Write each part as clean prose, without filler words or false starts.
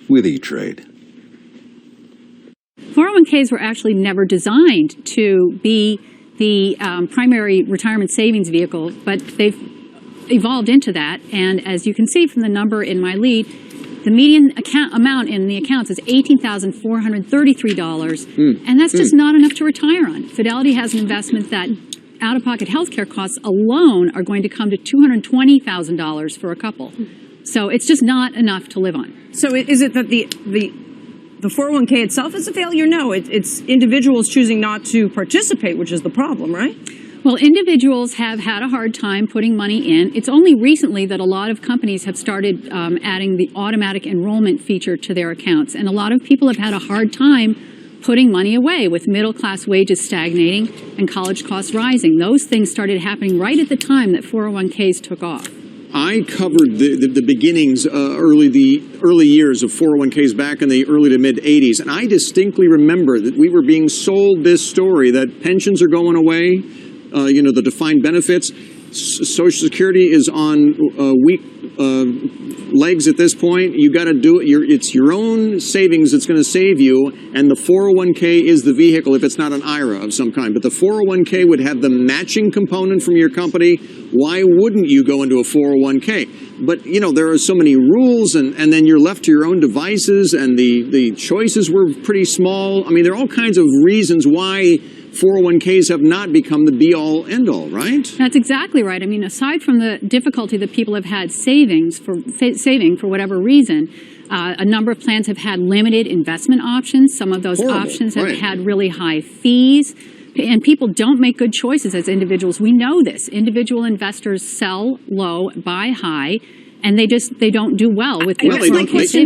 with E-Trade. 401ks were actually never designed to be the primary retirement savings vehicle, but they've evolved into that. And as you can see from the number in my lead, the median amount in the accounts is $18,433, and that's just not enough to retire on. Fidelity has an investment that out-of-pocket health care costs alone are going to come to $220,000 for a couple. So it's just not enough to live on. So is it that the 401k itself is a failure? No, it's individuals choosing not to participate, which is the problem, right? Well, individuals have had a hard time putting money in. It's only recently that a lot of companies have started adding the automatic enrollment feature to their accounts. And a lot of people have had a hard time putting money away with middle-class wages stagnating and college costs rising. Those things started happening right at the time that 401ks took off. I covered the beginnings, the early years of 401ks back in the early to mid 80s, and I distinctly remember that we were being sold this story that pensions are going away, the defined benefits. Social Security is on weak legs at this point. You got to do it. It's your own savings that's going to save you, and the 401k is the vehicle if it's not an IRA of some kind. But the 401k would have the matching component from your company. Why wouldn't you go into a 401k? But, there are so many rules, and then you're left to your own devices, and the choices were pretty small. I mean, there are all kinds of reasons why 401ks have not become the be-all, end-all, right? That's exactly right. I mean, aside from the difficulty that people have had saving for whatever reason, a number of plans have had limited investment options. Some of those options have had really high fees. And people don't make good choices as individuals. We know this. Individual investors sell low, buy high. And they don't do well with their 401k savings. They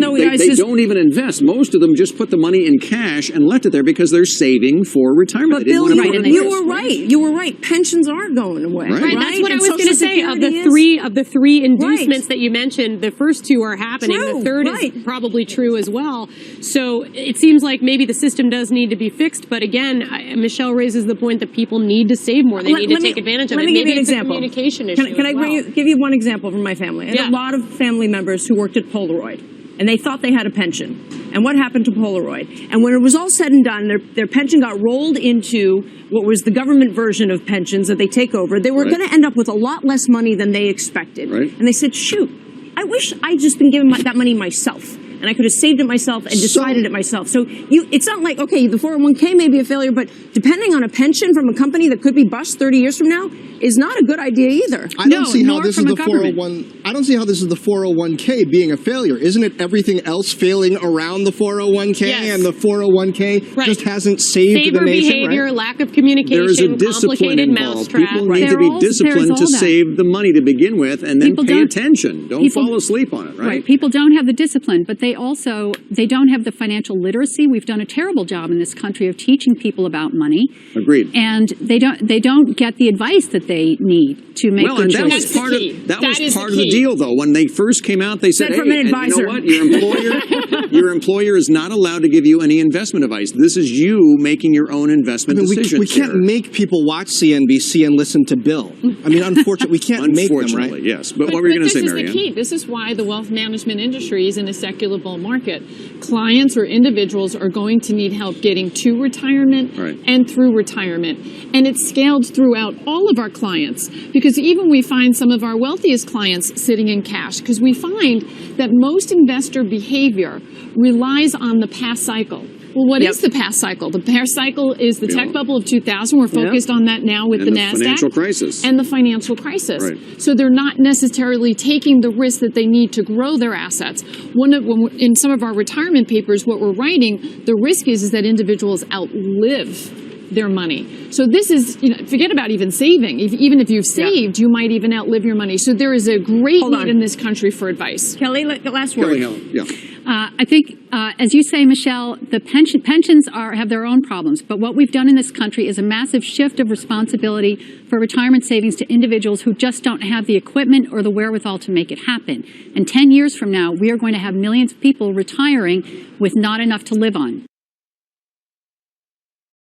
don't even invest. Most of them just put the money in cash and left it there because they're saving for retirement. But Bill, you were right. You were right. Pensions are going away. Right. That's what I was going to say. Of the three inducements that you mentioned, the first two are happening. The third is probably true as well. So it seems like maybe the system does need to be fixed. But again, Michelle raises the point that people need to save more. They need to take advantage of it. Maybe it's a communication issue. Can I give you one example from my family? A lot of family members who worked at Polaroid, and they thought they had a pension. And what happened to Polaroid? And when it was all said and done, their pension got rolled into what was the government version of pensions that they take over. They were going to end up with a lot less money than they expected. And they said, shoot, I wish I'd just been given that money myself. And I could have saved it myself and decided it myself. So it's not like, okay, the 401k may be a failure, but depending on a pension from a company that could be bust 30 years from now is not a good idea either. I don't see how this is the 401k being a failure. Isn't it everything else failing around the 401k and the 401k just hasn't saved the nation? Behavior, lack of communication, there is a discipline involved. People need to be disciplined to save the money to begin with and then pay attention. Don't fall asleep on it, right? People don't have the discipline, but they don't have the financial literacy. We've done a terrible job in this country of teaching people about money. Agreed. And they don't get the advice that they need to make good choices. That was part of the deal, though. When they first came out, they said, from an advisor. You know what? Your employer is not allowed to give you any investment advice. This is you making your own investment decisions. We can't make people watch CNBC and listen to Bill. I mean, unfortunately, we can't make them, right? Unfortunately, yes. But what were you going to say, Marianne? This is the key. This is why the wealth management industry is in a secular bull market. Clients or individuals are going to need help getting to retirement and through retirement. And it's scaled throughout all of our clients because even we find some of our wealthiest clients sitting in cash because we find that most investor behavior relies on the past cycle. Well, what is the past cycle? The past cycle is the tech bubble of 2000. We're focused on that now with the NASDAQ. Financial crisis. And the financial crisis. So they're not necessarily taking the risk that they need to grow their assets. In some of our retirement papers, what we're writing, the risk is that individuals outlive their money. So this is, forget about even saving. Even if you've saved, you might even outlive your money. So there is a great need in this country for advice. Kelly, last word. I think, as you say, Michelle, the pensions have their own problems. But what we've done in this country is a massive shift of responsibility for retirement savings to individuals who just don't have the equipment or the wherewithal to make it happen. And 10 years from now, we are going to have millions of people retiring with not enough to live on.